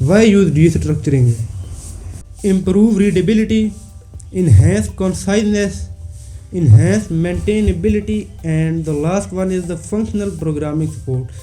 Why use destructuring? Improve readability, enhance conciseness, enhance maintainability, and the last one is the functional programming support.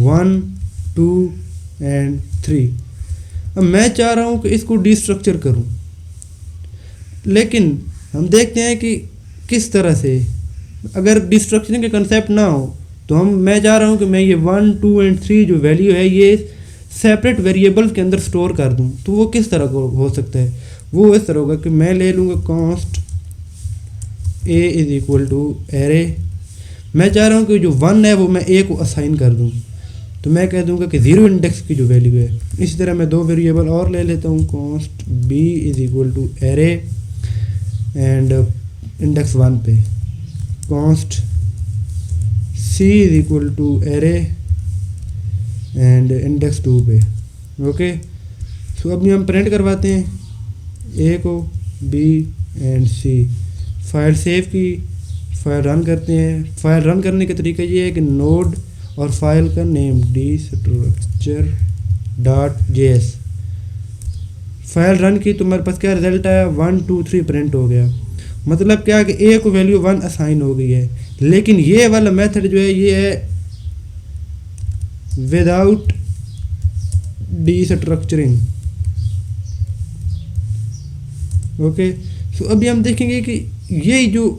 1 2 and 3. اب میں چاہ رہا ہوں کہ اس کو ڈی اسٹرکچر کروں، لیکن ہم دیکھتے ہیں کہ کس طرح سے، اگر ڈی اسٹرکچرنگ کے کنسیپٹ نہ ہو تو میں چاہ رہا ہوں کہ میں یہ 1 2 and 3 جو ویلیو ہے یہ سیپریٹ ویریبلس کے اندر سٹور کر دوں. تو وہ کس طرح ہو سکتا ہے؟ وہ اس طرح ہوگا کہ میں لے لوں گا const a is equal to array. میں چاہ رہا ہوں کہ جو 1 ہے وہ میں a کو اسائن کر دوں، تو میں کہہ دوں گا کہ 0 انڈیکس کی جو ویلیو ہے. اسی طرح میں 2 ویریبل اور لے لیتا ہوں، const b is equal to array and index 1 پہ، const c is equal to array and index 2 پہ. اوکے، سو اب ہم پرنٹ کرواتے ہیں a کو، b and c. File save کی، فائل رن کرتے ہیں. فائل رن کرنے کا طریقہ یہ ہے کہ نوڈ اور فائل کا نیم dstructure.js. فائل رن کی تو ہمارے پاس کیا رزلٹ آیا، 1 2 3 پرنٹ ہو گیا. مطلب کیا کہ a کو ویلیو 1 اسائن ہو گئی ہے. لیکن یہ والا میتھڈ جو ہے یہ ہے وداؤٹ ڈی اسٹرکچرنگ. اوکے، سو ابھی ہم دیکھیں گے کہ یہ جو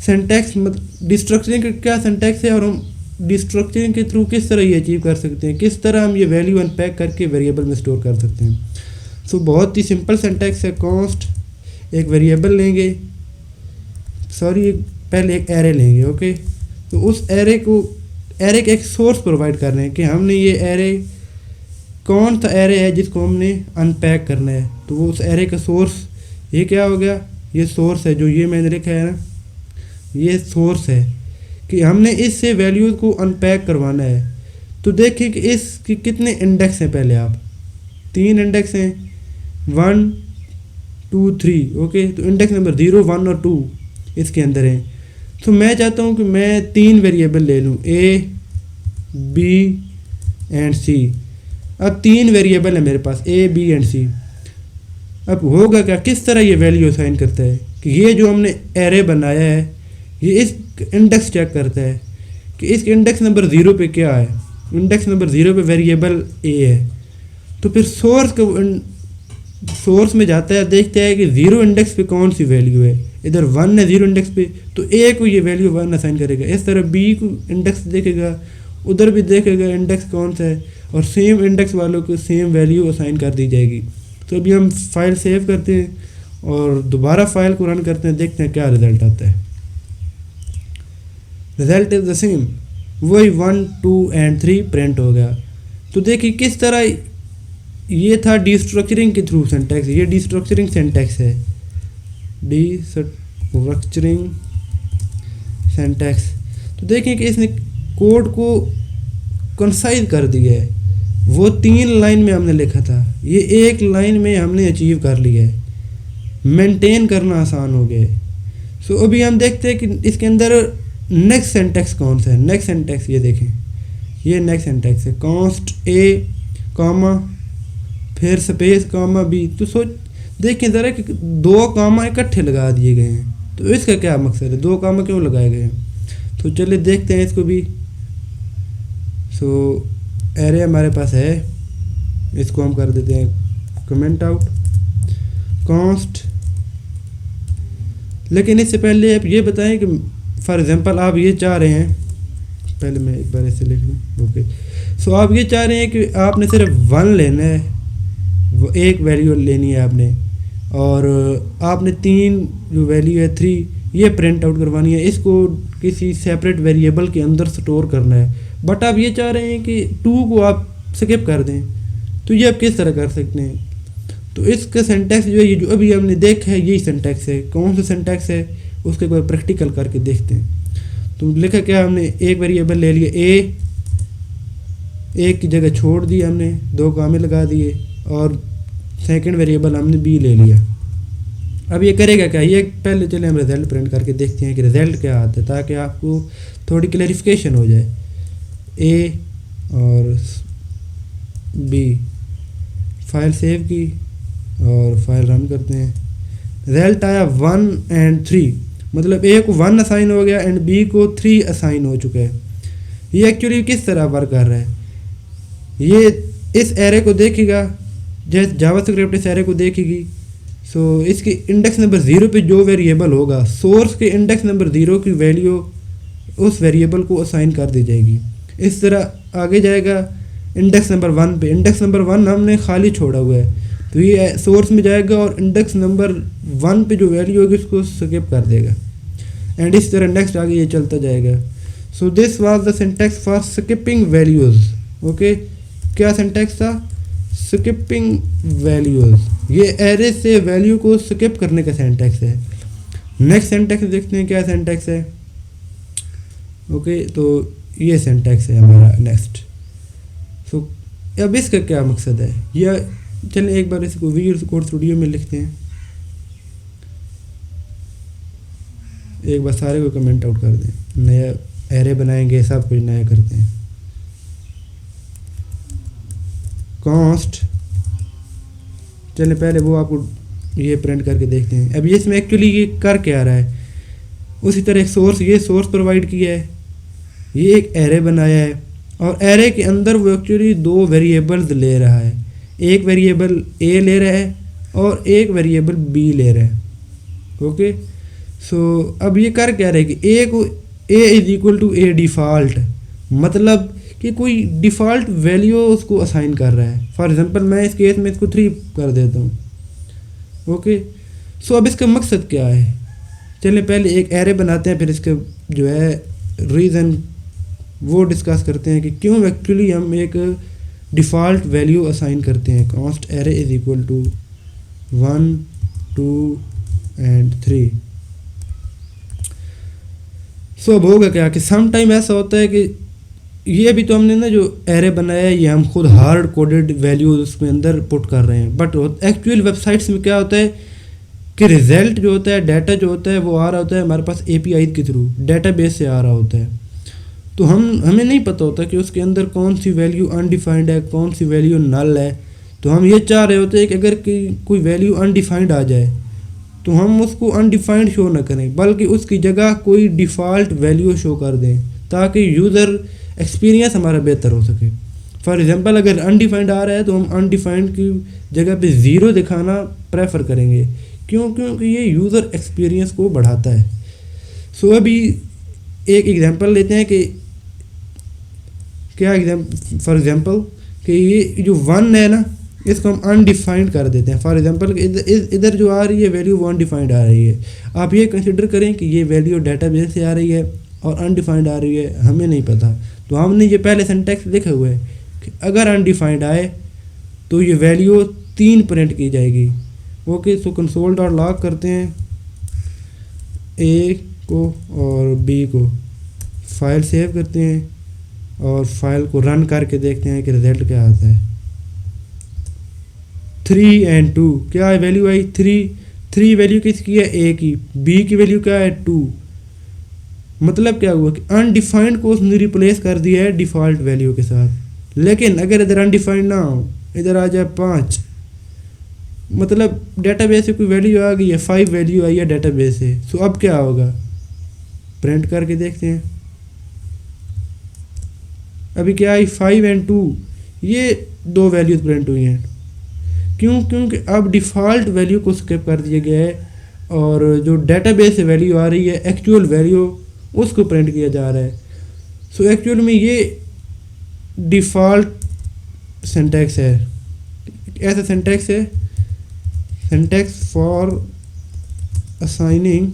سینٹیکس ڈی اسٹرکچرنگ کا کیا سینٹیکس ہے، اور ہم ڈی اسٹرکچرنگ کے تھرو کس طرح یہ اچیو کر سکتے ہیں، کس طرح ہم یہ ویلیو ان پیک کر کے ویریبل میں اسٹور کر سکتے ہیں. سو بہت ہی سمپل سینٹیکس ہے. کانسٹ ایک ویریبل لیں گے، پہلے ایک ایرے لیں گے. اوکے، تو اس ایرے کا ایک سورس پرووائڈ کر رہے ہیں کہ ہم نے یہ ایرے کون سا ایرے ہے جس کو ہم نے ان پیک کرنا ہے. تو وہ اس ایرے کا سورس یہ کیا ہو گیا، یہ سورس ہے جو یہ میں نے لکھا ہے نا، یہ سورس ہے کہ ہم نے اس سے ویلیوز کو ان پیک کروانا ہے. تو دیکھیں کہ اس کی کتنے انڈیکس ہیں. پہلے آپ 3 انڈیکس ہیں، 1 2 3. اوکے، تو انڈیکس نمبر 0 1 اور 2 اس کے اندر ہیں. تو میں چاہتا ہوں کہ میں 3 ویریبل لے لوں، a b اینڈ c. اب 3 ویریبل ہیں میرے پاس a b اینڈ c. اب ہوگا کیا، کس طرح یہ ویلیو اسائن کرتا ہے کہ یہ جو ہم نے ایرے بنایا ہے یہ اس انڈیکس چیک کرتا ہے کہ اس کے انڈیکس نمبر 0 پہ کیا ہے. انڈیکس نمبر 0 پہ ویریبل a ہے. تو پھر سورس میں جاتا ہے، دیکھتا ہے کہ 0 انڈیکس پہ کون سی ویلیو ہے. ادھر 1 ہے 0 انڈیکس پہ، تو a کو یہ ویلیو 1 اسائن کرے گا. اس طرح b کو انڈیکس دیکھے گا، ادھر بھی دیکھے گا انڈیکس کون سا ہے، اور سیم انڈیکس والوں کو سیم ویلیو اسائن کر دی جائے گی. تو ابھی ہم فائل سیو کرتے ہیں اور دوبارہ فائل کو رن کرتے ہیں، دیکھتے ہیں کیا رزلٹ آتا ہے. رزلٹ از دا سیم، وہی 1 2 and 3 پرنٹ ہو گیا. تو دیکھیے کس طرح یہ تھا ڈی اسٹرکچرنگ کے تھرو سینٹیکس. یہ ڈی اسٹرکچرنگ سینٹیکس ہے، ڈی اسٹرکچرنگ سینٹیکس. تو دیکھیں کہ اس نے کوڈ کو کنسائز کر دیا ہے. وہ 3 لائن میں ہم نے لکھا تھا، یہ 1 لائن میں ہم نے اچیو کر لیا ہے. مینٹین کرنا آسان ہو گیا ہے. سو ابھی ہم دیکھتے ہیں کہ اس کے اندر نیکسٹ سینٹیکس کون سا ہے. نیکسٹ سینٹیکس یہ دیکھیں، یہ نیکسٹ سینٹیکس ہے، کانسٹ a کاما پھر سپیس کاما b. تو دیکھیں ذرا کہ 2 کاما اکٹھے لگا دیے گئے ہیں. تو اس کا کیا مقصد ہے، 2 کاما کیوں لگائے گئے ہیں؟ تو چلے دیکھتے ہیں اس کو بھی. سو ایرے ہمارے پاس ہے، اس کو ہم کر دیتے ہیں کمنٹ آؤٹ کانسٹ. لیکن اس سے پہلے آپ یہ بتائیں کہ فار ایگزامپل آپ یہ چاہ رہے ہیں، پہلے میں ایک بار ایسے لکھ لوں. اوکے، سو آپ یہ چاہ رہے ہیں کہ آپ نے صرف 1 لینا ہے، وہ ایک ویلیو لینی ہے آپ نے، اور آپ نے 3 جو ویلیو ہے 3 یہ پرنٹ آؤٹ کروانی ہے. اس کو کسی سیپریٹ ویریبل کے اندر سٹور کرنا ہے. بٹ آپ یہ چاہ رہے ہیں کہ 2 کو آپ سکپ کر دیں. تو یہ آپ کس طرح کر سکتے ہیں؟ تو اس کا سینٹیکس جو ہے یہ جو ابھی ہم نے دیکھا ہے یہی سینٹیکس ہے. کون سا سینٹیکس ہے اس کے کوئی پریکٹیکل کر کے دیکھتے ہیں. تو لکھا کیا، ہم نے ایک ویریبل لے لیا a، ایک کی جگہ چھوڑ دی ہم نے، 2 کامے لگا دیے، اور سیکنڈ ویریبل ہم نے b لے لیا. اب یہ کرے گا کیا، یہ پہلے چلے ہم رزلٹ پرنٹ کر کے دیکھتے ہیں کہ رزلٹ کیا آتا ہے، تاکہ آپ کو تھوڑی کلیریفیکیشن ہو جائے. a اور b، فائل سیو کی اور فائل رن کرتے ہیں. رزلٹ آیا 1 and 3، مطلب a کو 1 اسائن ہو گیا اینڈ b کو 3 اسائن ہو چکا ہے. یہ ایکچولی کس طرح ورک کر رہا ہے، یہ اس ایرے کو دیکھے گا، جیسے جاوا اسکرپٹ اس ایرے کو دیکھے گی. سو اس کے انڈیکس نمبر 0 پہ جو ویریبل ہوگا، سورس کے انڈیکس نمبر 0 کی ویلیو اس ویریبل کو اسائن کر دی جائے گی. اس طرح آگے جائے گا انڈیکس نمبر 1 پہ. انڈیکس نمبر 1 ہم نے خالی چھوڑا ہوا ہے، تو یہ سورس میں جائے گا اور انڈیکس نمبر 1 پہ جو ویلیو ہوگی اس کو سکپ کر دے گا. اینڈ اس طرح نیکسٹ آگے یہ چلتا جائے گا. So this was the syntax for skipping values. Okay, کیا سینٹیکس تھا؟ Skipping values. یہ ایرے سے ویلیو کو سکپ کرنے کا سینٹیکس ہے. نیکسٹ سینٹیکس دیکھتے ہیں کیا سینٹیکس ہے. اوکے، تو یہ سینٹیکس ہے ہمارا نیکسٹ. سو اب اس کا کیا مقصد ہے، یا چلیں ایک بار اس کو ویژول کوڈ اسٹوڈیو میں لکھتے ہیں. ایک بار سارے کو کمنٹ آؤٹ کر دیں. نیا ایرے بنائیں گے، سب کچھ نیا کرتے ہیں. کانسٹ، چلیں پہلے وہ آپ کو یہ پرنٹ کر کے دیکھتے ہیں. اب اس میں ایکچولی یہ کر کے آ رہا ہے. اسی طرح ایک سورس، یہ سورس پرووائڈ کیا ہے، یہ ایک ایرے بنایا ہے، اور ایرے کے اندر وہ ایکچولی 2 ویریبلز لے رہا ہے. ایک ویریبل اے لے رہا ہے اور ایک ویریبل بی لے رہا ہے. اوکے، سو اب یہ کر کیا رہے کہ اے کو a is equal to a default, مطلب کہ کوئی ڈیفالٹ ویلیو اس کو اسائن کر رہا ہے. فار ایگزامپل میں اس کیس میں اس کو 3 کر دیتا ہوں. اوکے، سو اب اس کا مقصد کیا ہے، چلیں پہلے ایک ایرے بناتے ہیں، پھر اس کا جو ہے ریزن وہ ڈسکس کرتے ہیں کہ کیوں ایکچولی ہم ایک ڈیفالٹ ویلیو اسائن کرتے ہیں. Const array is equal to 1 2 and 3. So اب ہوگا کیا کہ سم ٹائم ایسا ہوتا ہے کہ یہ بھی تو ہم نے نا جو ایرے بنایا ہے یہ ہم خود ہارڈ کوڈڈ ویلیوز اس میں اندر پٹ کر رہے ہیں، بٹ ایکچوئل ویب سائٹس میں کیا ہوتا ہے کہ رزلٹ جو ہوتا ہے، ڈیٹا جو ہوتا ہے وہ آ رہا ہوتا ہے ہمارے پاس اے پی آئی کے تھرو، ڈیٹا بیس سے آ رہا ہوتا ہے. تو ہمیں نہیں پتہ ہوتا کہ اس کے اندر کون سی ویلیو انڈیفائنڈ ہے، کون سی ویلیو نل ہے. تو ہم یہ چاہ رہے ہوتے ہیں کہ اگر کوئی ویلیو انڈیفائنڈ آ جائے تو ہم اس کو انڈیفائنڈ شو نہ کریں، بلکہ اس کی جگہ کوئی ڈیفالٹ ویلیو شو کر دیں تاکہ یوزر ایکسپیرینس ہمارا بہتر ہو سکے. فار ایگزامپل اگر انڈیفائنڈ آ رہا ہے تو ہم انڈیفائنڈ کی جگہ پہ 0 دکھانا پریفر کریں گے. کیونکہ یہ یوزر ایکسپیرینس کو بڑھاتا ہے. سو ابھی ایک ایگزامپل لیتے ہیں کہ کیا فار ایگزامپل کہ یہ جو 1 ہے نا اس کو ہم انڈیفائنڈ کر دیتے ہیں. فار ایگزامپل ادھر جو آ رہی ہے ویلیو وہ انڈیفائنڈ آ رہی ہے. آپ یہ کنسیڈر کریں کہ یہ ویلیو ڈیٹا بیس سے آ رہی ہے اور انڈیفائنڈ آ رہی ہے، ہمیں نہیں پتہ. تو ہم نے یہ پہلے سینٹیکس لکھا ہوا ہے کہ اگر انڈیفائنڈ آئے تو یہ ویلیو 3 پرنٹ کی جائے گی. اوکے، سو کنسول ڈاٹ لاگ کرتے ہیں اے کو اور بی کو، فائل سیو کرتے ہیں اور فائل کو رن کر کے دیکھتے ہیں کہ رزلٹ کیا آتا ہے. 3 اینڈ 2 کیا ویلیو آئی؟ 3 ویلیو کس کی ہے؟ اے کی. بی کی ویلیو کیا ہے؟ 2. مطلب کیا ہوا کہ انڈیفائنڈ کو اس نے ریپلیس کر دیا ہے ڈیفالٹ ویلیو کے ساتھ. لیکن اگر ادھر انڈیفائنڈ نہ ہو، ادھر آ جائے 5، مطلب ڈیٹا بیس سے کوئی ویلیو آ گئی ہے، 5 ویلیو آئی ہے ڈیٹا بیس سے. سو اب کیا ہوگا، پرنٹ کر کے دیکھتے ہیں. ابھی کیا آئی؟ 5 اینڈ 2، یہ 2 ویلیوز پرنٹ ہوئی ہیں. کیونکہ اب ڈیفالٹ ویلیو کو سکپ کر دیا گیا ہے اور جو ڈیٹا بیس سے ویلیو آ رہی ہے ایکچوئل ویلیو اس کو پرنٹ کیا جا رہا ہے. سو ایکچوئل میں یہ ڈیفالٹ سینٹیکس ہے. ایسا سینٹیکس ہے، syntax for assigning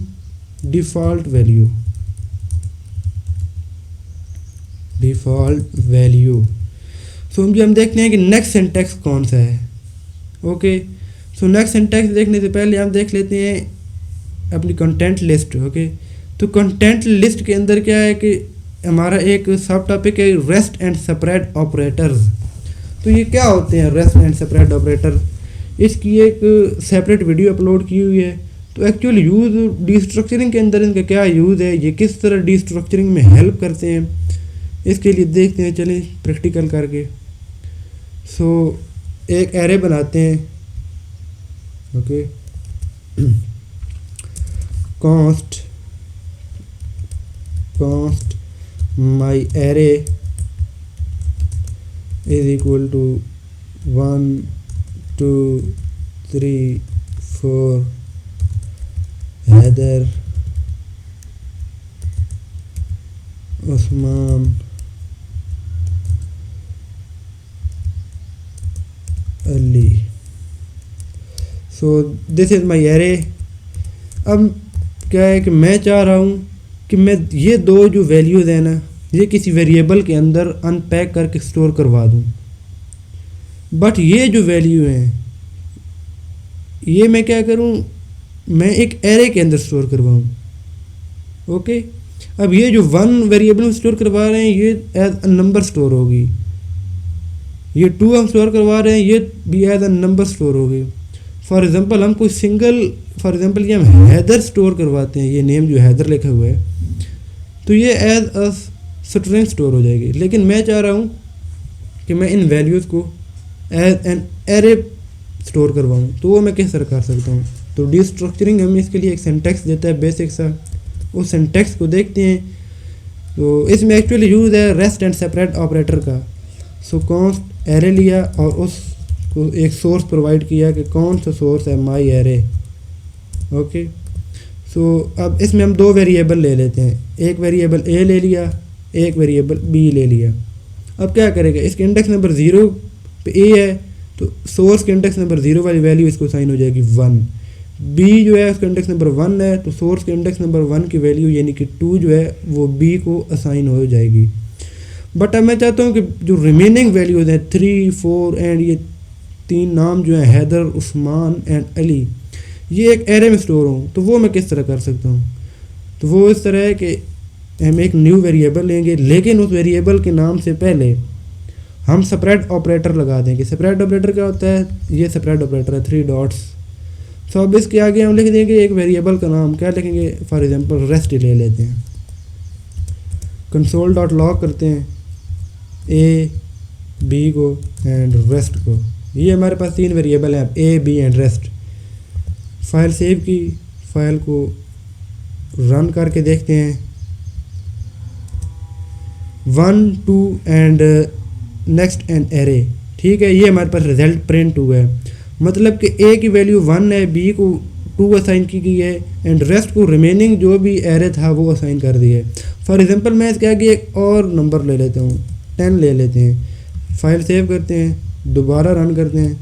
default value. So ہم دیکھتے ہیں کہ نیکسٹ سینٹیکس کون سا ہے. اوکے، سو نیکسٹ سینٹیکس دیکھنے سے پہلے ہم دیکھ لیتے ہیں اپنی کنٹینٹ لسٹ. اوکے، تو کنٹینٹ لسٹ کے اندر کیا ہے کہ ہمارا ایک سب ٹاپک ہے ریسٹ اینڈ سپریڈ آپریٹرز. تو یہ کیا ہوتے ہیں ریسٹ اینڈ سپریڈ آپریٹر؟ اس کی ایک سیپریٹ ویڈیو اپلوڈ کی ہوئی ہے. تو ایکچوئل یوز ڈی اسٹرکچرنگ کے اندر ان کا کیا یوز ہے، یہ کس طرح ڈی اسٹرکچرنگ میں ہیلپ کرتے ہیں، اس کے لیے دیکھتے ہیں. چلیں پریکٹیکل کر کے. سو ایک ایرے بناتے ہیں. Okay, const my array is equal to 1 2 3 4 Haider Usman Ali. So this is my array. اب کیا ہے کہ میں چاہ رہا ہوں کہ میں یہ دو جو ویلیوز ہیں نا یہ کسی ویریبل کے اندر ان پیک کر کے اسٹور کروا دوں. بٹ یہ جو ویلیو ہیں یہ میں کیا کروں, میں ایک ایرے کے اندر اسٹور کرواؤں. اوکے, اب یہ جو 1 ویریبل میں اسٹور کروا رہے ہیں یہ ایز اے نمبر اسٹور ہوگی, یہ 2 ہم اسٹور کروا رہے ہیں یہ بھی ایز اے نمبر اسٹور ہوگی. فار ایگزامپل ہم کوئی سنگل, فار ایگزامپل یہ ہم حیدر اسٹور کرواتے ہیں, یہ نیم جو حیدر لکھا ہوا ہے تو یہ ایز اے اسٹرنگ اسٹور ہو جائے گی. لیکن میں چاہ رہا ہوں کہ میں ان ویلیوز کو ایز این ایرے اسٹور کرواؤں, تو وہ میں کس طرح کر سکتا ہوں. تو ڈی اسٹرکچرنگ ہمیں اس کے لیے ایک سینٹیکس دیتا ہے بیسک سا, اس سینٹیکس کو دیکھتے ہیں. تو اس میں ایکچولی یوز ہے ریسٹ اینڈ سیپریٹ آپریٹر کا. سو کانسٹ ایرے لیا اور اس کو ایک سورس پرووائڈ کیا کہ کون سا سورس ہے مائی ایرے. اوکے, سو اب اس میں ہم 2 ویریبل لے لیتے ہیں, ایک ویریبل اے لے لیا, ایک ویریبل بی لے لیا. اب کیا کرے گا, اس کے انڈیکس نمبر 0 پہ اے ہے تو سورس کے انڈیکس نمبر 0 والی ویلیو اس کو اسائن ہو جائے گی 1. بی جو ہے اس کا انڈیکس نمبر 1 ہے تو سورس کے انڈیکس نمبر 1 کی ویلیو یعنی کہ 2 جو ہے وہ بی کو اسائن ہو جائے گی. بٹ اب میں چاہتا ہوں کہ جو ریمیننگ ویلیوز ہیں 3 4 اینڈ یہ 3 نام جو ہیں حیدر عثمان اینڈ علی یہ ایک ایرے میں اسٹور ہوں. تو وہ میں کس طرح کر سکتا ہوں, تو وہ اس طرح ہے کہ ہم ایک نیو ویریبل لیں گے, لیکن اس ویریبل کے نام سے پہلے ہم سپریٹ آپریٹر لگا دیں گے. سپریٹ آپریٹر کیا ہوتا ہے, یہ سپریٹ آپریٹر ہے 3 ڈاٹس. سو اب اس کے آگے ہم لکھ دیں گے ایک ویریبل کا نام, کیا لکھیں گے, فار ایگزامپل ریسٹ لے لیتے ہیں. کنسول ڈاٹ لاگ کرتے ہیں اے بی کو اینڈ ریسٹ کو. یہ ہمارے پاس 3 ویریبل ہیں a b and rest. File save کی, فائل کو رن کر کے دیکھتے ہیں. 1 2 اینڈ نیکسٹ اینڈ ایرے, ٹھیک ہے, یہ ہمارے پاس رزلٹ پرنٹ ہوا ہے. مطلب کہ اے کی ویلیو 1 ہے, بی کو 2 اسائن کی گئی ہے اینڈ ریسٹ کو ریمیننگ جو بھی ایرے تھا وہ اسائن کر دی ہے. فار ایگزامپل میں اس کے آگے ایک اور نمبر لے لیتا ہوں, 10 لے لیتے ہیں. فائل سیو کرتے ہیں, دوبارہ رن کرتے ہیں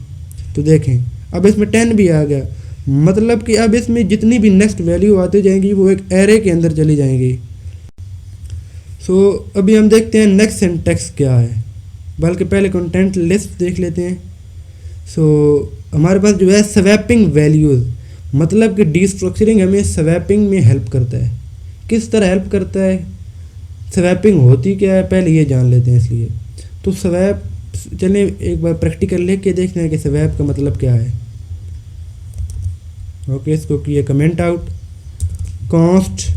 تو دیکھیں اب اس میں 10 بھی آ گیا. مطلب کہ اب اس میں جتنی بھی نیکسٹ ویلیو آتی جائیں گی وہ ایک ایرے کے اندر چلی جائیں گی. سو ابھی ہم دیکھتے ہیں نیکسٹ سینٹیکس کیا ہے, بلکہ پہلے کنٹینٹ لسٹ دیکھ لیتے ہیں. سو ہمارے پاس جو ہے سویپنگ ویلیوز, مطلب کہ ڈی اسٹرکچرنگ ہمیں سویپنگ میں ہیلپ کرتا ہے. کس طرح ہیلپ کرتا ہے, سویپنگ ہوتی کیا ہے پہلے یہ جان لیتے ہیں. اس لیے تو سویپ, چلیں ایک بار پریکٹیکل لکھ کے دیکھتے ہیں کہ سویپ کا مطلب کیا ہے. اوکے, اس کو کیے comment out, const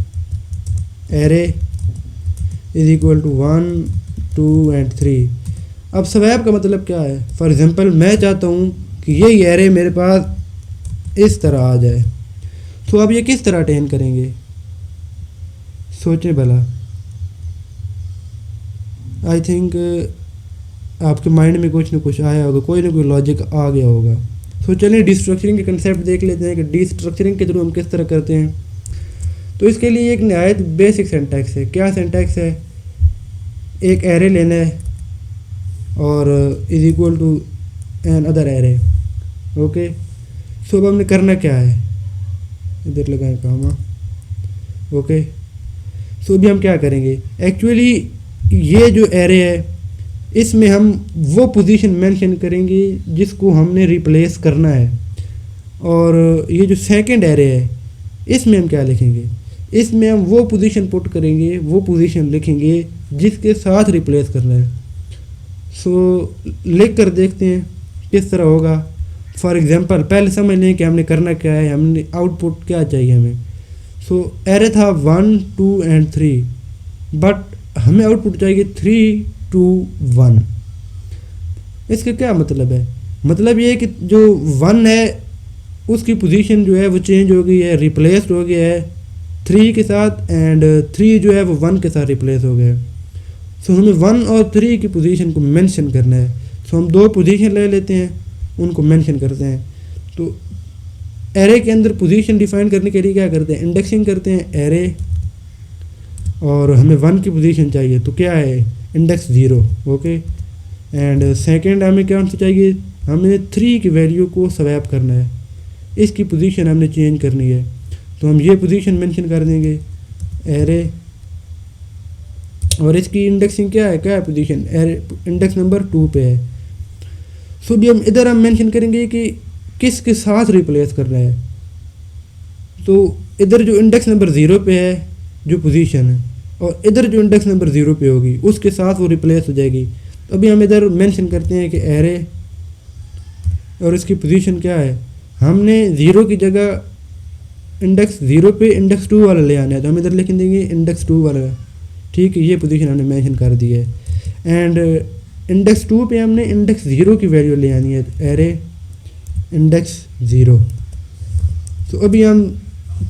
array is equal to 1 2 and 3. اب سویپ کا مطلب کیا ہے, فار ایگزامپل میں چاہتا ہوں کہ یہ ایرے میرے پاس اس طرح آ جائے. تو اب یہ کس طرح اٹین کریں گے, سوچیں بھلا. آئی تھنک آپ کے مائنڈ میں کچھ نہ کچھ آیا ہوگا, کوئی نہ کوئی لاجک آ گیا ہوگا. سو چلیں ڈی اسٹرکچرنگ کے کنسیپٹ دیکھ لیتے ہیں کہ ڈی اسٹرکچرنگ کے تھرو ہم کس طرح کرتے ہیں. تو اس کے لیے ایک نہایت بیسک سینٹیکس ہے. کیا سینٹیکس ہے, ایک ایرے لینا ہے اور is equal to another array. Okay, so اب ہم نے کرنا کیا ہے, ادھر لگائیں کامہ. اوکے, سو ابھی ہم کیا کریں گے, ایکچولی یہ جو ایرے ہے اس میں ہم وہ پوزیشن مینشن کریں گے جس کو ہم نے ریپلیس کرنا ہے. اور یہ جو سیکنڈ ایرے ہے اس میں ہم کیا لکھیں گے, اس میں ہم وہ پوزیشن پٹ کریں گے, وہ پوزیشن لکھیں گے جس کے ساتھ ریپلیس کرنا ہے. سو لکھ کر دیکھتے ہیں کس طرح ہوگا. فار ایگزامپل پہلے سمجھ لیں کہ ہم نے کرنا کیا ہے, ہم نے آؤٹ پٹ کیا چاہیے ہمیں. سو ایرے تھا 1 2 اینڈ 3, بٹ ہمیں آؤٹ پٹ چاہیے 3 2 1. اس کا کیا مطلب ہے, مطلب یہ ہے کہ جو 1 ہے اس کی پوزیشن جو ہے وہ چینج ہو گئی ہے, ریپلیسڈ ہو گیا ہے 3 کے ساتھ, اینڈ 3 جو ہے وہ 1 کے ساتھ ریپلیس ہو گیا ہے. سو ہمیں 1 اور 3 کی پوزیشن کو مینشن کرنا ہے. سو ہم 2 پوزیشن لے لیتے ہیں, ان کو مینشن کرتے ہیں. تو ایرے کے اندر پوزیشن ڈیفائن کرنے کے لیے کیا کرتے ہیں, انڈیکسنگ کرتے ہیں ایرے, اور ہمیں 1 کی پوزیشن چاہیے تو کیا ہے انڈیکس 0. اوکے, اینڈ سیکنڈ ہمیں کیا چاہیے, ہمیں 3 کی ویلیو کو سویپ کرنا ہے, اس کی پوزیشن ہم نے چینج کرنی ہے. تو ہم یہ پوزیشن مینشن کر دیں گے ایرے, اور اس کی انڈیکسنگ کیا ہے پوزیشن, ایرے انڈیکس نمبر 2 پہ ہے. سو بھی ادھر ہم مینشن کریں گے کہ کس کے ساتھ ریپلیس کرنا ہے. تو ادھر جو انڈیکس نمبر 0 پہ ہے جو پوزیشن ہے, اور ادھر جو انڈیکس نمبر 0 پہ ہوگی اس کے ساتھ وہ ریپلیس ہو جائے گی. تو ابھی ہم ادھر مینشن کرتے ہیں کہ ایرے, اور اس کی پوزیشن کیا ہے, ہم نے 0 کی جگہ انڈیکس 0 پہ انڈیکس 2 والا لے آنا ہے, تو ہم ادھر لکھ دیں گے انڈیکس 2 والا. ٹھیک ہے, یہ پوزیشن ہم نے مینشن کر دی ہے. اینڈ انڈیکس 2 پہ ہم نے انڈیکس 0 کی ویلیو لے آنی ہے, ایرے انڈیکس 0. تو ابھی ہم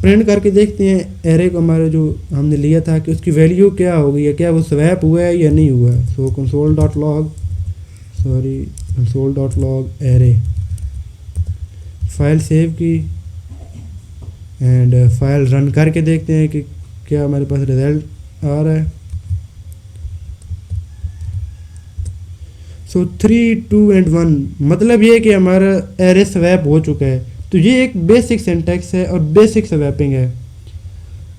پرنٹ کر کے دیکھتے ہیں ایرے کو ہمارا جو ہم نے لیا تھا کہ اس کی ویلیو کیا ہو گئی ہے, کیا وہ سویپ ہوا ہے یا نہیں ہوا ہے. سو console dot log array, file save کی اینڈ فائل رن کر کے دیکھتے ہیں کہ کیا ہمارے پاس رزلٹ آ رہا ہے. سو 3 2 اینڈ 1 مطلب یہ کہ ہمارا ایرے سویپ ہو چکا ہے. تو یہ ایک بیسک سینٹیکس ہے اور بیسک سویپنگ ہے.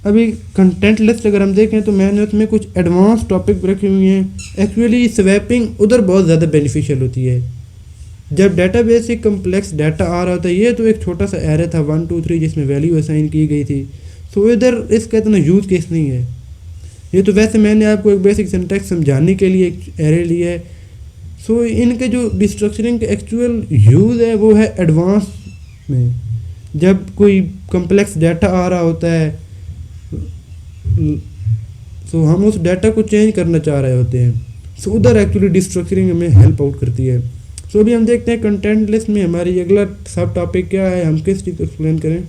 ابھی کنٹینٹ لسٹ اگر ہم دیکھیں تو میں نے اس میں کچھ ایڈوانس ٹاپک رکھی ہوئی ہیں. ایکچولی سویپنگ ادھر بہت زیادہ بینیفیشیل ہوتی ہے جب ڈیٹا بیس سے کمپلیکس ڈیٹا آ رہا ہوتا ہے. یہ تو ایک چھوٹا سا ایرے تھا 1 2 3 جس میں ویلیو اسائن کی گئی تھی. سو ادھر اس کا اتنا یوز کیس نہیں ہے. یہ تو ویسے میں نے آپ کو ایک بیسک سینٹیکس سمجھانے کے لیے ایک ایرے لیا ہے. سو ان کے جو ڈسٹرکچرنگ کا ایکچوئل یوز ہے وہ ہے ایڈوانس میں, جب کوئی کمپلیکس ڈیٹا آ رہا ہوتا ہے سو ہم اس ڈیٹا کو چینج کرنا چاہ رہے ہوتے ہیں. سو ادھر ایکچولی ڈسٹرکچرنگ ہمیں ہیلپ آؤٹ کرتی ہے. سو ابھی ہم دیکھتے ہیں کنٹینٹ لسٹ میں ہماری اگلا سب ٹاپک کیا ہے, ہم کس چیز کو ایکسپلین کریں.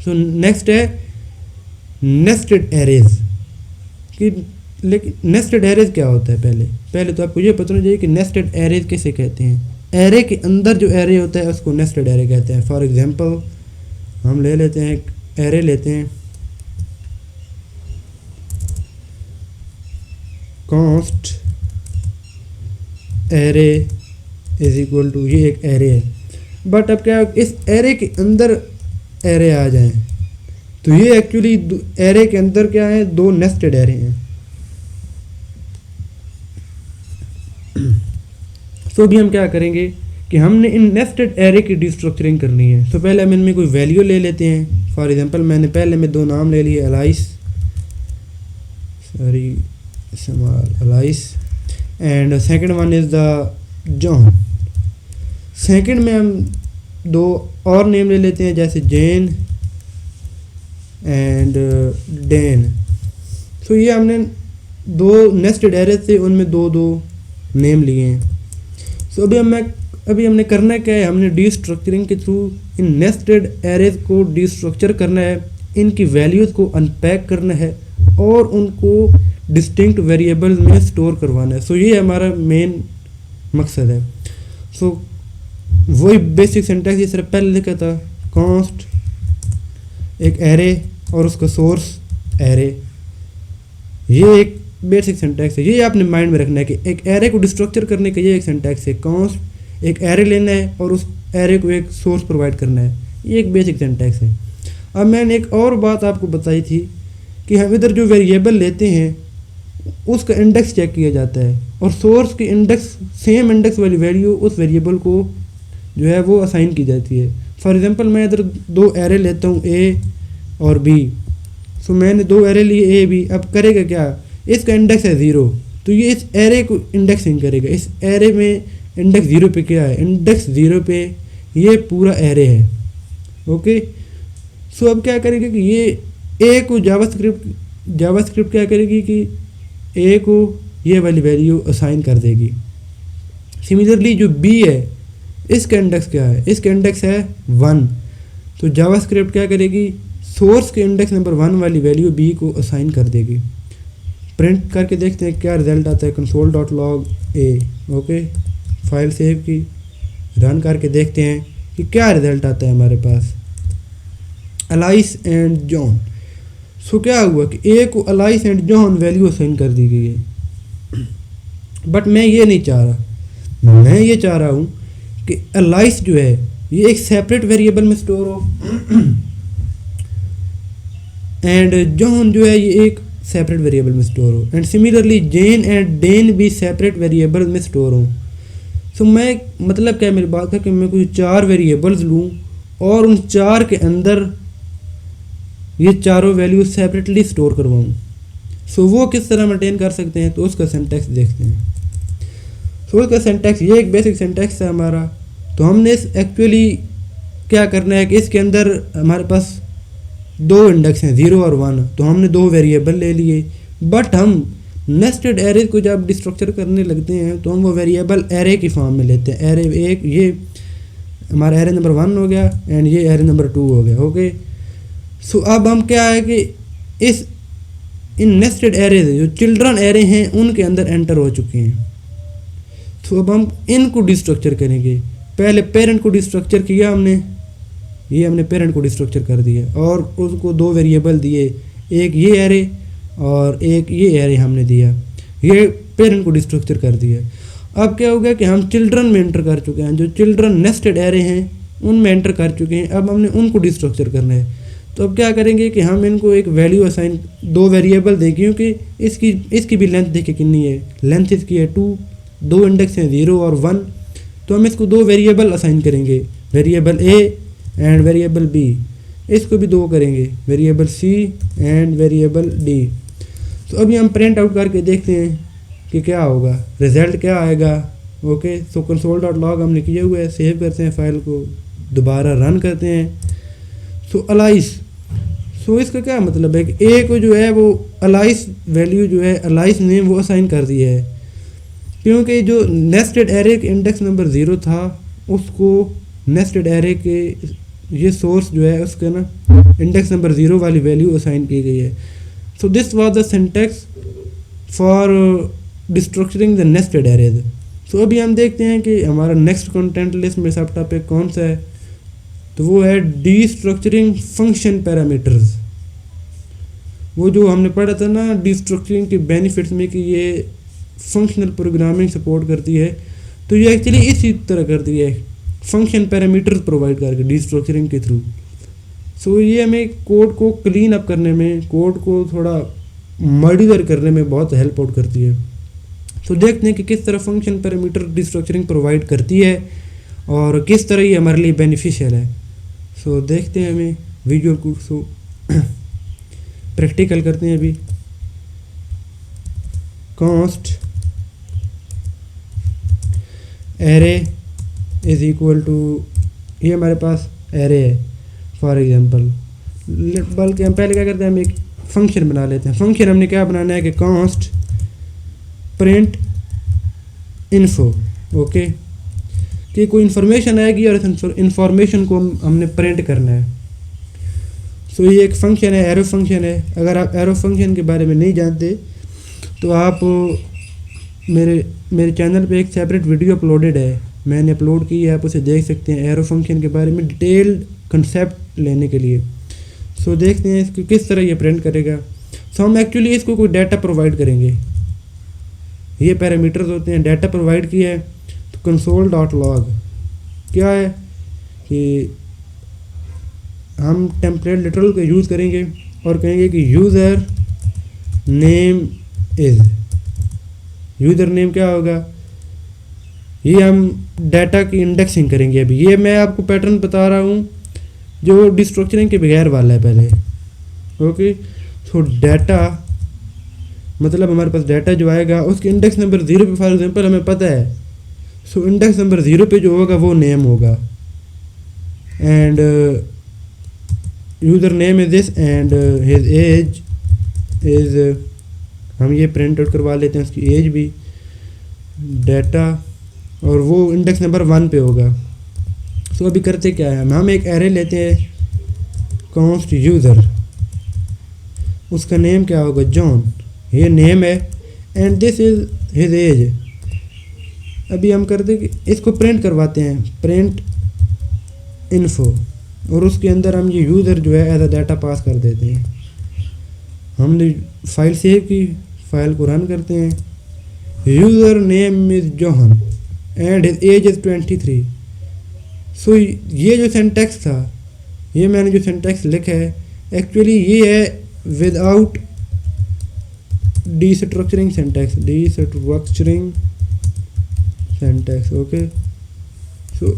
سو نیکسٹ ہے نیسٹڈ ایریز. کہ لیکن نیسٹڈ ایریز کیا ہوتا ہے, پہلے تو آپ کو یہ پتہ ہونا چاہیے کہ نیسٹڈ ایریز کیسے کہتے ہیں. ایرے کے اندر جو ایرے ہوتا ہے اس کو نیسٹڈ ایرے کہتے ہیں. فار ایگزامپل ہم لے لیتے ہیں ایک ایرے لیتے ہیں, const array is equal to, یہ ایک ایرے ہے. بٹ اب کیا اس ایرے کے اندر ایرے آ جائیں تو یہ ایکچولی ایرے کے اندر کیا ہے, 2 نیسٹڈ ایرے ہیں. سو بھی ہم کیا کریں گے کہ ہم نے ان نیسٹڈ ایرے کی ڈسٹرکچرنگ کرنی ہے. سو پہلے ہم ان میں کوئی ویلیو لے لیتے ہیں. فار ایگزامپل میں نے پہلے میں 2 نام لے لیے, Alice and second one is the John. سیکنڈ میں ہم 2 اور نیم لے لیتے ہیں جیسے جین اینڈ ڈین. سو یہ ہم نے 2 نیسٹڈ ایرے سے ان میں 2 نیم لیے ہیں. سو ابھی ہم نے کرنا کیا ہے, ہم نے ڈی اسٹرکچرنگ کے تھرو ان نیسٹڈ ایریز کو ڈی اسٹرکچر کرنا ہے, ان کی ویلیوز کو انپیک کرنا ہے اور ان کو ڈسٹنکٹ ویریبل میں سٹور کروانا ہے. سو یہ ہمارا مین مقصد ہے. سو وہی بیسک سینٹیکس جس طرح پہلے لکھا تھا, کانسٹ ایک ایرے اور اس کا سورس ایرے, یہ ایک بیسک سینٹیکس ہے. یہ آپ نے مائنڈ میں رکھنا ہے کہ ایک ایرے کو ڈسٹرکچر کرنے کا یہ ایک سینٹیکس ہے. کانسٹ ایک ایرے لینا ہے اور اس ایرے کو ایک سورس پرووائڈ کرنا ہے, یہ ایک بیسک سینٹیکس ہے. اب میں نے ایک اور بات آپ کو بتائی تھی کہ ہم ادھر جو ویریبل لیتے ہیں اس کا انڈیکس چیک کیا جاتا ہے, اور سورس کی انڈیکس سیم انڈیکس والی ویلیو اس ویریبل کو جو ہے وہ اسائن کی جاتی ہے. فار ایگزامپل میں ادھر 2 ایرے لیتا ہوں, اے اور بی. سو میں نے 2 ایرے لیے اے بی. اب کرے گا کیا, اس کا انڈیکس ہے 0 تو یہ اس ایرے کو انڈیکسنگ کرے گا. اس ایرے میں انڈیکس 0 پہ کیا ہے, انڈیکس 0 پہ یہ پورا ایرے ہے. اوکے, سو اب کیا کرے گا کہ یہ اے کو جاوا اسکرپٹ کیا کرے گی کہ اے کو یہ والی ویلیو اسائن کر دے گی. سملرلی جو بی ہے اس کا انڈیکس کیا ہے, اس کا انڈیکس ہے 1. تو جاوا اسکرپٹ کیا کرے گی, سورس کے انڈیکس نمبر 1 والی ویلیو بی کو اسائن کر دے گی. پرنٹ کر کے دیکھتے ہیں کیا رزلٹ آتا ہے. console.log اوکے, فائل سیو کی, رن کر کے دیکھتے ہیں کہ کیا رزلٹ آتا ہے ہمارے پاس. الائس اینڈ جان. سو کیا ہوا کہ اے کو Alice and John value assign کر دی گئی ہے, بٹ میں یہ نہیں چاہ رہا. میں یہ چاہ رہا ہوں کہ الائس جو ہے یہ ایک سیپریٹ ویریبل میں اسٹور ہو, اینڈ جان جو ہے یہ ایک سیپریٹ ویریبل میں اسٹور ہو, and similarly Jane and Dean بھی سیپریٹ ویریبل میں اسٹور ہوں. سو میں مطلب کیا میری بات ہے کہ میں کچھ 4 ویریبلز لوں اور ان 4 کے اندر یہ چاروں ویلیوز سیپریٹلی اسٹور کرواؤں. سو وہ کس طرح مینٹین کر سکتے ہیں, تو اس کا سینٹیکس دیکھتے ہیں. سو اس کا سینٹیکس یہ ایک بیسک سینٹیکس ہے ہمارا. تو ہم نے ایکچولی کیا کرنا ہے کہ اس کے اندر ہمارے پاس 2 انڈیکس ہیں 0 اور 1, تو ہم نے 2 ویریبل لے لیے. بٹ ہم نیسٹڈ ایرے کو جب ڈسٹرکچر کرنے لگتے ہیں تو ہم وہ ویریبل ایرے کی فارم میں لیتے ہیں. ایرے ایک یہ ہمارا ایرے نمبر 1 ہو گیا, اینڈ یہ ایرے نمبر 2 ہو گیا. اوکے, سو اب ہم کیا ہے کہ ان نیسٹڈ ایرے جو چلڈرن ایرے ہیں ان کے اندر انٹر ہو چکے ہیں. تو اب ہم ان کو ڈسٹرکچر کریں گے. پہلے پیرنٹ کو ڈسٹرکچر کیا ہم نے, یہ ہم نے پیرنٹ کو ڈسٹرکچر کر دیا اور اس کو 2 ویریبل دیے, ایک یہ ایرے اور ایک یہ ایرے ہم نے دیا. یہ پیرنٹ کو ڈسٹرکچر کر دیا. اب کیا ہو گیا کہ ہم چلڈرن میں انٹر کر چکے ہیں, جو چلڈرن نیسٹڈ ایرے ہیں ان میں انٹر کر چکے ہیں. اب ہم نے ان کو ڈسٹرکچر کرنا ہے. تو اب کیا کریں گے کہ ہم ان کو ایک ویلیو اسائن 2 ویریبل دیں, کیونکہ اس کی بھی لینتھ دیکھیں کتنی ہے. لینتھ اس کی ہے 2, 2 انڈیکس ہیں 0 اور 1. تو ہم اس کو 2 ویریبل اسائن کریں گے, variable a and variable b. اس کو بھی 2 کریں گے, variable c and variable d. تو ابھی ہم پرنٹ آؤٹ کر کے دیکھتے ہیں کہ کیا ہوگا, رزلٹ کیا آئے گا. اوکے, سو console.log ہم نے کیا ہوا ہے. سیو کرتے ہیں فائل کو, دوبارہ رن کرتے ہیں. سو الائس, سو اس کا کیا مطلب ہے کہ اے کو جو ہے وہ الائس ویلیو جو ہے الائس نیم وہ اسائن کر دیا ہے, کیونکہ جو نیسٹڈ ایرے کے انڈیکس نمبر 0 تھا اس کو نیسٹڈ ایرے کے یہ سورس جو ہے اس کا نا انڈیکس نمبر 0 والی ویلیو اسائن کی گئی ہے. So this was the syntax for destructuring the nested arrays. So ابھی ہم دیکھتے ہیں کہ ہمارا نیکسٹ کنٹینٹ لسٹ میں سب ٹاپک کون سا ہے, تو وہ ہے ڈی اسٹرکچرنگ فنکشن پیرامیٹرز. وہ جو ہم نے پڑھا تھا نا ڈی اسٹرکچرنگ کے بینیفٹس میں کہ یہ فنکشنل پروگرامنگ سپورٹ کرتی ہے, تو یہ ایکچولی اسی طرح کرتی ہے, فنکشن پیرامیٹرز پرووائڈ کر کے ڈی اسٹرکچرنگ کے تھرو. سو یہ ہمیں کوڈ کو کلین اپ کرنے میں, کوڈ کو تھوڑا ماڈیولر کرنے میں بہت ہیلپ آؤٹ کرتی ہے. تو دیکھتے ہیں کہ کس طرح function parameter D structuring provide کرتی ہے اور کس طرح یہ ہمارے لیے بینیفیشیل ہے. سو دیکھتے ہیں ہمیں ویڈیو کو. سو پریکٹیکل کرتے ہیں ابھی. Const array is equal to, یہ ہمارے پاس ایرے ہے فار ایگزامپل, بلکہ ہم پہلے کیا کرتے ہیں, ہم ایک فنکشن بنا لیتے ہیں. فنکشن ہم نے کیا بنانا ہے کہ کانسٹ پرنٹ انفو. اوکے, کہ کوئی انفارمیشن آئے گی اور اس انفارمیشن کو ہم نے پرنٹ کرنا ہے. سو یہ ایک فنکشن ہے, ایرو فنکشن ہے. اگر آپ ایرو فنکشن کے بارے میں نہیں جانتے تو آپ میرے چینل پہ ایک سیپریٹ ویڈیو اپلوڈڈ ہے, میں نے اپلوڈ کی ہے, آپ اسے دیکھ سکتے ہیں ایرو فنکشن کے بارے میں ڈیٹیلڈ کنسیپٹ لینے کے لیے. سو دیکھتے ہیں اس کو کس طرح یہ پرنٹ کرے گا. سو ہم ایکچولی اس کو کوئی ڈیٹا پرووائڈ کریں گے. یہ پیرامیٹرز ہوتے ہیں, ڈیٹا پرووائڈ کیا ہے. تو console.log کیا ہے کہ ہم ٹیمپلیٹ لٹرل کا یوز کریں گے اور کہیں گے کہ یوزر نیم از. یوزر نیم کیا ہوگا, یہ ہم ڈیٹا کی انڈیکسنگ کریں گے. ابھی یہ میں آپ کو پیٹرن بتا رہا ہوں جو ڈسٹرکچرنگ کے بغیر والا ہے پہلے. اوکے, سو ڈیٹا مطلب ہمارے پاس ڈیٹا جو آئے گا اس کے انڈیکس نمبر 0 پہ فار ایگزامپل ہمیں پتہ ہے. سو انڈیکس نمبر 0 پہ جو ہوگا وہ نیم ہوگا, and user name is this and his age is, ہم یہ پرنٹ آؤٹ کروا لیتے ہیں اس کی ایج بھی, ڈیٹا, اور وہ انڈیکس نمبر 1 پہ ہوگا. سو ابھی کرتے کیا ہے, ہم ایک ایرے لیتے ہیں کانسٹ یوزر, اس کا نیم کیا ہوگا جان, یہ نیم ہے and this is his age. ابھی ہم کرتے کہ اس کو پرنٹ کرواتے ہیں, پرنٹ انفو, اور اس کے اندر ہم یہ یوزر جو ہے ایز اے ڈیٹا پاس کر دیتے ہیں. ہم نے فائل سیو کی, فائل کو رن کرتے ہیں. User name is John and his age is 23. So یہ جو سینٹیکس تھا, یہ میں نے جو سینٹیکس لکھا ہے ایکچولی یہ ہے without destructuring syntax, destructuring syntax. Okay, so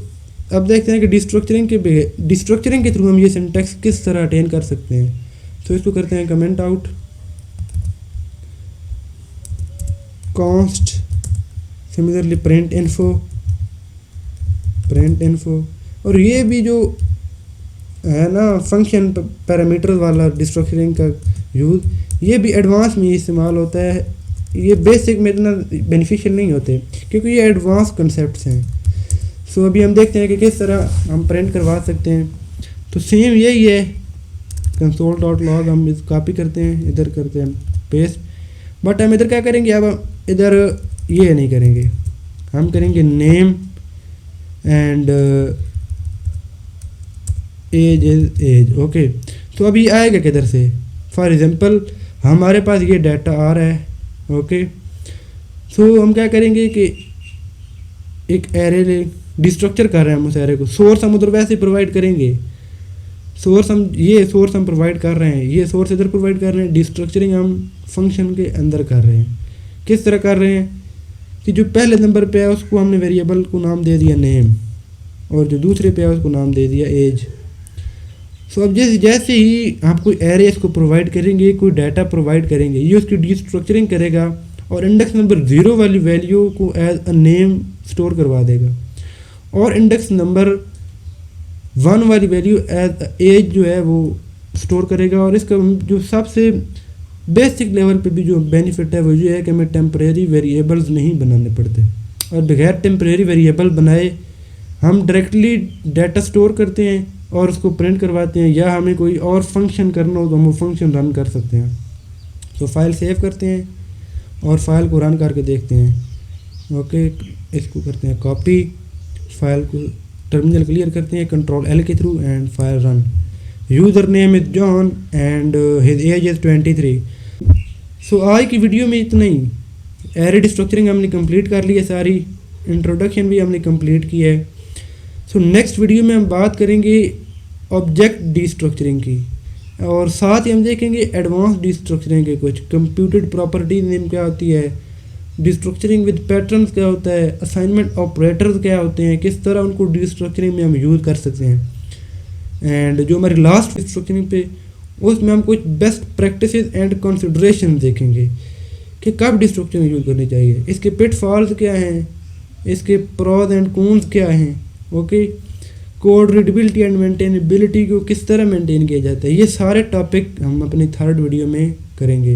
اب دیکھتے ہیں کہ ڈسٹرکچرنگ کے تھرو ہم یہ سینٹیکس کس طرح اٹین کر سکتے ہیں. تو اس کو کرتے ہیں comment out, const similarly print info. اور یہ بھی جو ہے نا فنکشن پیرامیٹر والا ڈسٹرکچرنگ کا یوز, یہ بھی ایڈوانس میں استعمال ہوتا ہے. یہ بیسک میں اتنا بینیفیشیل نہیں ہوتے کیونکہ یہ ایڈوانس کنسیپٹس ہیں. سو ابھی ہم دیکھتے ہیں کہ کس طرح ہم پرنٹ کروا سکتے ہیں. تو سیم یہی ہے, کنسول ڈاٹ لاگ ہم کاپی کرتے ہیں, ادھر کرتے ہیں پیسٹ. بٹ ہم ادھر کیا کریں گے, اب ادھر یہ نہیں کریں گے, ہم کریں گے name and age is age. Okay, تو اب یہ آئے گا کدھر سے. فار ایگزامپل ہمارے پاس یہ ڈیٹا آ رہا ہے. اوکے, سو ہم کیا کریں گے کہ ایک ایرے ڈسٹرکچر کر رہے ہیں ہم اس ایرے کو. سورس ہم ادھر ویسے پرووائڈ کریں گے, سورس ہم پرووائڈ کر رہے ہیں, یہ سورس ادھر پرووائڈ کر رہے ہیں. ڈسٹرکچرنگ ہم فنکشن کے اندر کر رہے ہیں. کس طرح کر رہے ہیں کہ جو پہلے نمبر پہ ہے اس کو ہم نے ویریبل کو نام دے دیا نیم, اور جو دوسرے پہ ہے اس کو نام دے دیا ایج. سو اب جیسے ہی آپ کوئی ایرے اس کو پرووائڈ کریں گے, کوئی ڈیٹا پرووائڈ کریں گے, یہ اس کی ڈسٹرکچرنگ کرے گا اور انڈیکس نمبر 0 والی ویلیو کو ایز اے نیم اسٹور کروا دے گا, اور انڈیکس نمبر 1 والی ویلیو ایز ایج جو ہے وہ اسٹور کرے گا. اور اس کا جو سب سے بیسک لیول پہ بھی جو بینیفٹ ہے وہ یہ ہے کہ ہمیں ٹیمپریری ویریبلز نہیں بنانے پڑتے, اور بغیر ٹیمپریری ویریبل بنائے ہم ڈائریکٹلی ڈیٹا اسٹور کرتے ہیں اور اس کو پرنٹ کرواتے ہیں, یا ہمیں کوئی اور فنکشن کرنا ہو تو ہم وہ فنکشن رن کر سکتے ہیں. تو فائل سیو کرتے ہیں اور فائل کو رن کر کے دیکھتے ہیں. اوکے, اس کو کرتے ہیں کاپی, فائل کو ٹرمینل کلیئر کرتے ہیں کنٹرول ایل کے through and file run. User name is John and his age is 23. So آج کی ویڈیو میں اتنا ہی. ایرے ڈسٹرکچرنگ ہم نے کمپلیٹ کر لی ہے, ساری انٹروڈکشن بھی ہم نے کمپلیٹ کی ہے. سو نیکسٹ ویڈیو میں ہم بات کریں گے آبجیکٹ ڈی اسٹرکچرنگ کی, اور ساتھ ہی ہم دیکھیں گے ایڈوانس ڈی اسٹرکچرنگ کے کچھ کمپیوٹڈ پراپرٹی نیم کیا ہوتی ہے, ڈی اسٹرکچرنگ ود پیٹرنس کیا ہوتا ہے, اسائنمنٹ آپریٹرز کیا ہوتے ہیں, کس طرح ان کو ڈی اسٹرکچرنگ میں ہم یوز کر سکتے ہیں. اینڈ جو ہماری لاسٹ ڈی اسٹرکچرنگ پہ اس میں ہم کچھ بیسٹ پریکٹسز اینڈ کنسیڈریشن دیکھیں گے کہ کب ڈی اسٹرکچرنگ یوز کرنی چاہیے, اس کے پٹ فالز کیا ہیں, اس کے پروز اینڈ کونز کیا ہیں. Okay, code readability and maintainability کو کس طرح مینٹین کیا جاتا ہے, یہ سارے ٹاپک ہم اپنی 3rd ویڈیو میں کریں گے.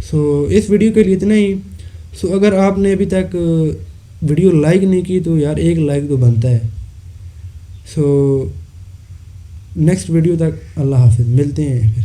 سو اس ویڈیو کے لیے اتنا ہی. سو اگر آپ نے ابھی تک ویڈیو لائک نہیں کی تو یار ایک لائک تو بنتا ہے. سو نیکسٹ ویڈیو تک اللہ حافظ, ملتے ہیں پھر.